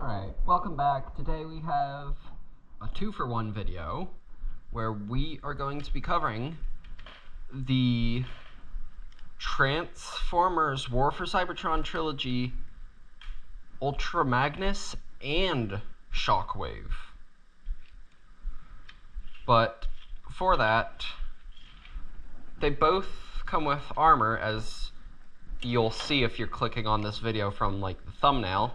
Alright, welcome back. Today we have a 2-for-1 video where we are going to be covering the Transformers War for Cybertron trilogy, Ultra Magnus and Shockwave. But for that, they both come with armor, as you'll see if you're clicking on this video from like the thumbnail,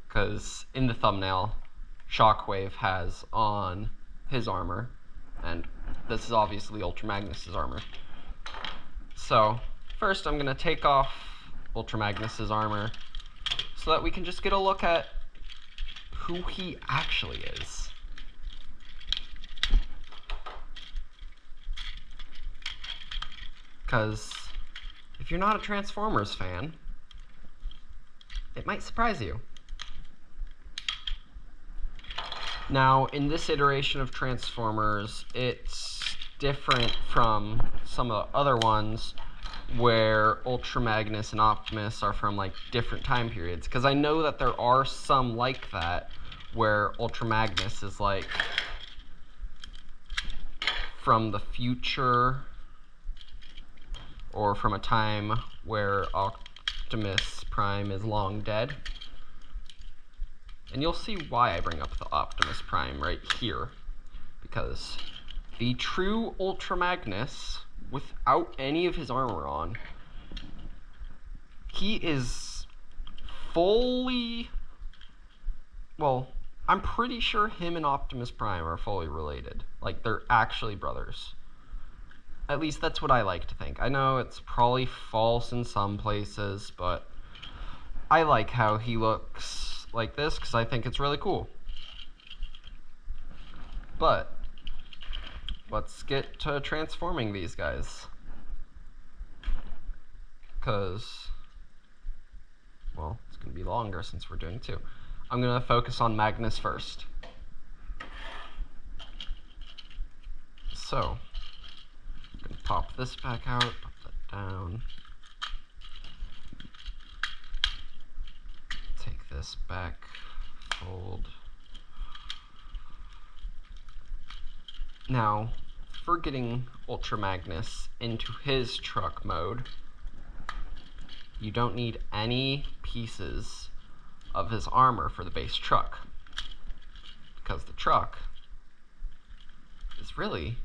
because in the thumbnail Shockwave has on his armor, and this is obviously Ultra Magnus's armor. So first I'm going to take off Ultra Magnus's armor so that we can just get a look at who he actually is. Because if you're not a Transformers fan, it might surprise you. Now, in this iteration of Transformers, it's different from some of the other ones where Ultra Magnus and Optimus are from like different time periods. Because I know that there are some like that where Ultra Magnus is like from the future, or from a time where Optimus Prime is long dead. And you'll see why I bring up the Optimus Prime right here. Because the true Ultra Magnus, without any of his armor on, he is fully... well, I'm pretty sure him and Optimus Prime are fully related. Like, they're actually brothers. At least that's what I like to think. I know it's probably false in some places, but I like how he looks like this because I think it's really cool. But let's get to transforming these guys, because, well, it's going to be longer since we're doing two. I'm going to focus on Magnus first. So I'm going to pop this back out, pop that down. Take this back, fold. Now, for getting Ultra Magnus into his truck mode, you don't need any pieces of his armor for the base truck, because the truck is really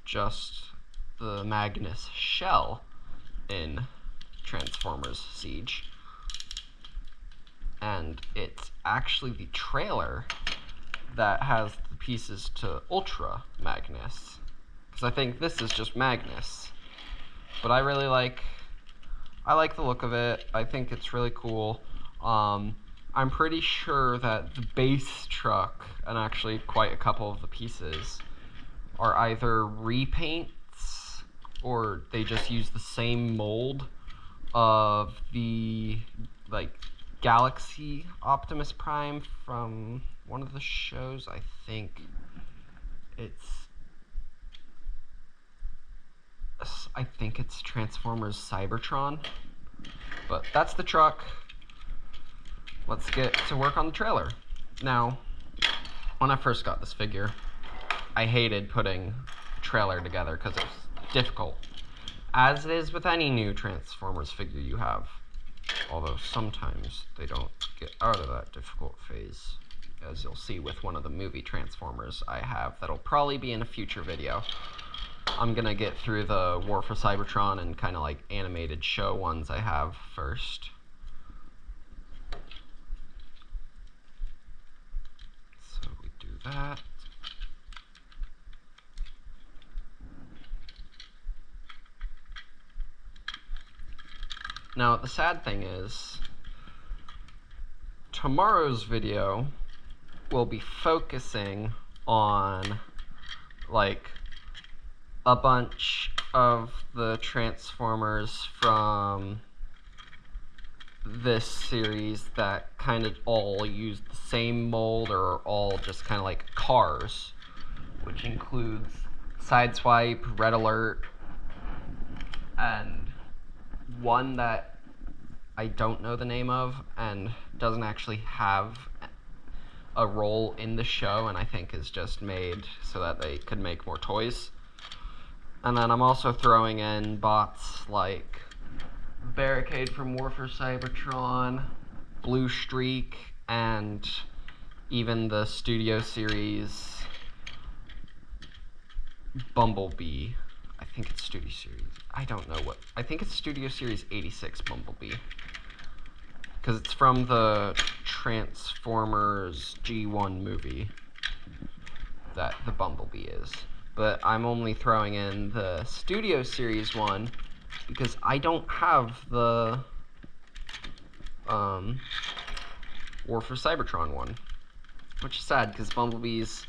just the Magnus shell in Transformers Siege. And it's actually the trailer that has the pieces to Ultra Magnus, because I think this is just Magnus. But I really like the look of it. I think it's really cool. I'm pretty sure that the base truck, and actually quite a couple of the pieces, are either repaints or they just use the same mold of the Galaxy Optimus Prime from one of the shows. I think it's Transformers Cybertron. But that's the truck. Let's get to work on the trailer. Now, when I first got this figure, I hated putting a trailer together because it was difficult, as it is with any new Transformers figure you have. Although sometimes they don't get out of that difficult phase, as you'll see with one of the movie Transformers I have that'll probably be in a future video. I'm gonna get through the War for Cybertron and kind of like animated show ones I have first. So we do that. Now, the sad thing is, tomorrow's video will be focusing on, like, a bunch of the Transformers from this series that kind of all use the same mold, or are all just kind of like cars, which includes Sideswipe, Red Alert, and one that I don't know the name of and doesn't actually have a role in the show, and I think is just made so that they could make more toys. And then I'm also throwing in bots like Barricade from War for Cybertron, Blue Streak, and even the Studio Series Bumblebee. I think it's Studio Series. I don't know what. I think it's Studio Series 86 Bumblebee. Because it's from the Transformers G1 movie that the Bumblebee is. But I'm only throwing in the Studio Series one because I don't have the War for Cybertron one. Which is sad because Bumblebee's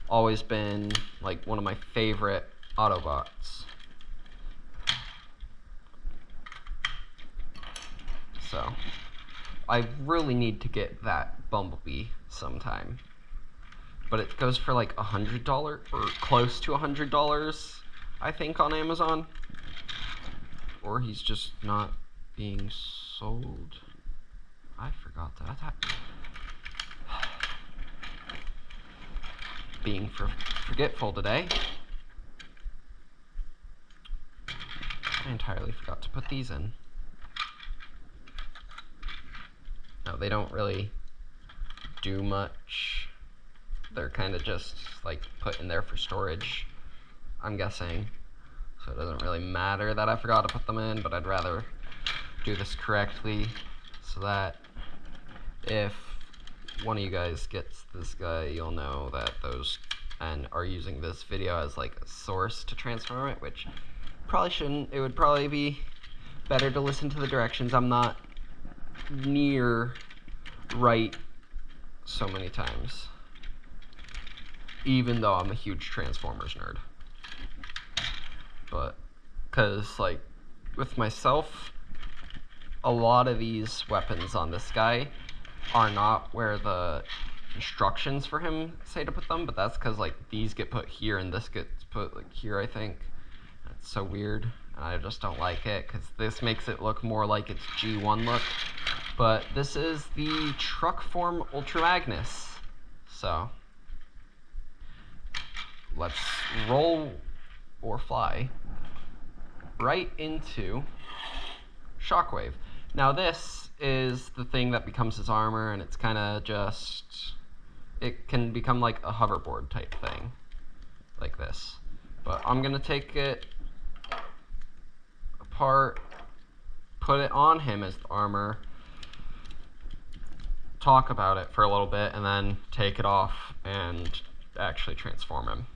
always been like one of my favorite Autobots. So I really need to get that Bumblebee sometime. But it goes for like $100 or close to $100, I think, on Amazon. Or he's just not being sold. I forgot that. Being forgetful today. I entirely forgot to put these in. No, they don't really do much. They're kind of just like put in there for storage, I'm guessing. So it doesn't really matter that I forgot to put them in, but I'd rather do this correctly so that if one of you guys gets this guy, you'll know that those and are using this video as like a source to transform it, which probably shouldn't. It would probably be better to listen to the directions. I'm not near right so many times, even though I'm a huge Transformers nerd. But because like with myself, a lot of these weapons on this guy are not where the instructions for him say to put them, but that's because like these get put here and this gets put like here, I think. It's so weird, and I just don't like it because this makes it look more like its G1 look. But this is the truck form Ultra Magnus. So let's roll or fly right into Shockwave. Now this is the thing that becomes his armor, and it's kind of just, it can become like a hoverboard type thing, like this. But I'm gonna take it apart, put it on him as the armor, talk about it for a little bit, and then take it off and actually transform him.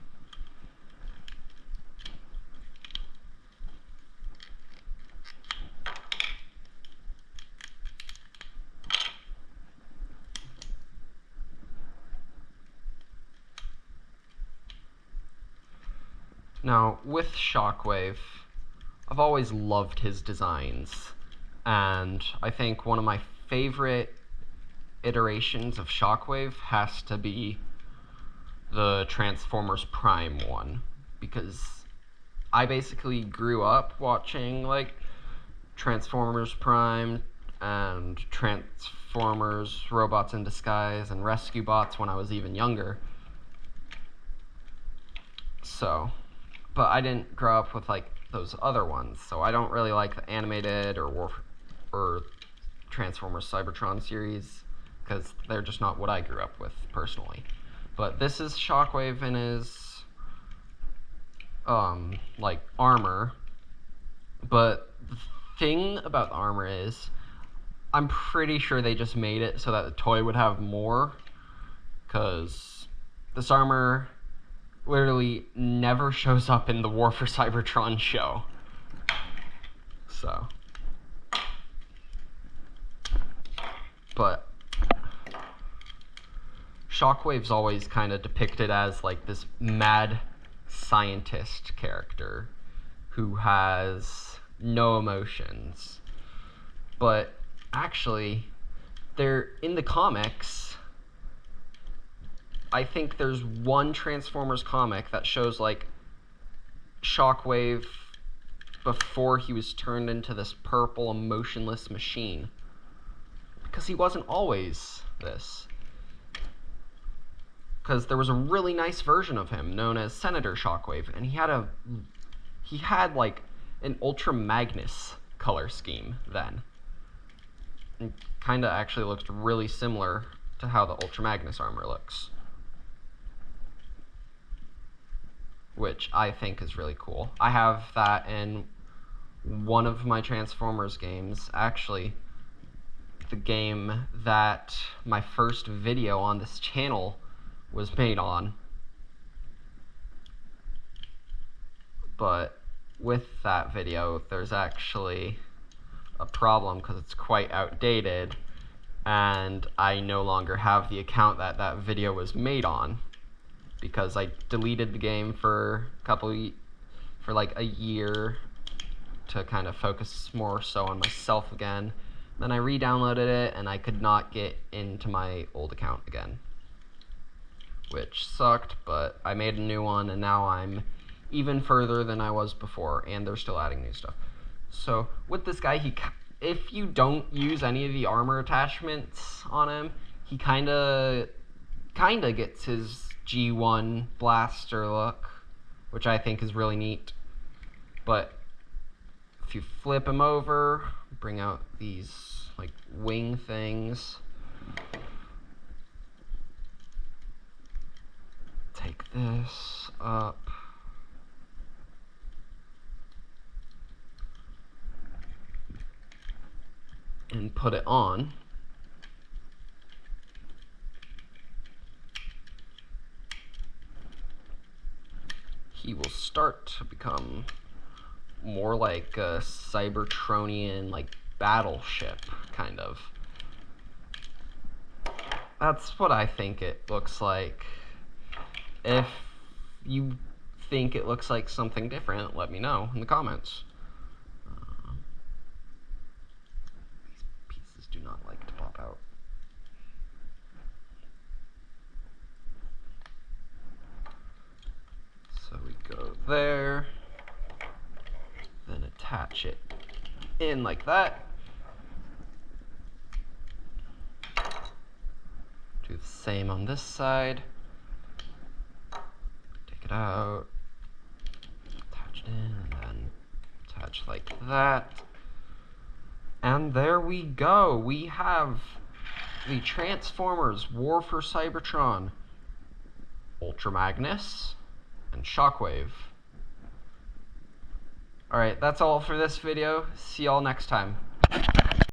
Now, with Shockwave, I've always loved his designs, and I think one of my favorite iterations of Shockwave has to be the Transformers Prime one, because I basically grew up watching like Transformers Prime and Transformers Robots in Disguise and Rescue Bots when I was even younger. So, but I didn't grow up with like those other ones, so I don't really like the animated or Transformers Cybertron series because they're just not what I grew up with personally. But this is Shockwave in his like armor. But the thing about the armor is, I'm pretty sure they just made it so that the toy would have more, because this armor literally never shows up in the War for Cybertron show. So, but Shockwave's always kind of depicted as like this mad scientist character who has no emotions. But actually, they're in the comics. I think there's one Transformers comic that shows like Shockwave before he was turned into this purple emotionless machine. Because he wasn't always this. Because there was a really nice version of him known as Senator Shockwave, and he had like an Ultra Magnus color scheme then. It kind of actually looked really similar to how the Ultra Magnus armor looks, which I think is really cool. I have that in one of my Transformers games, actually the game that my first video on this channel was made on. But with that video, there's actually a problem because it's quite outdated, and I no longer have the account that that video was made on, because I deleted the game for like a year to kind of focus more so on myself again. Then I re-downloaded it, and I could not get into my old account again, which sucked, but I made a new one, and now I'm even further than I was before, and they're still adding new stuff. So with this guy, if you don't use any of the armor attachments on him, he kind of gets his G1 blaster look, which I think is really neat. But if you flip him over, bring out these like wing things, take this up, and put it on, he will start to become more like a Cybertronian, like, battleship, kind of. That's what I think it looks like. If you think it looks like something different, let me know in the comments. These pieces do not like to pop out. So we go there, then attach it in like that. Do the same on this side. Take it out, attach it in, and then attach like that. And there we go. We have the Transformers War for Cybertron, Ultra Magnus, and Shockwave. Alright, that's all for this video. See y'all next time.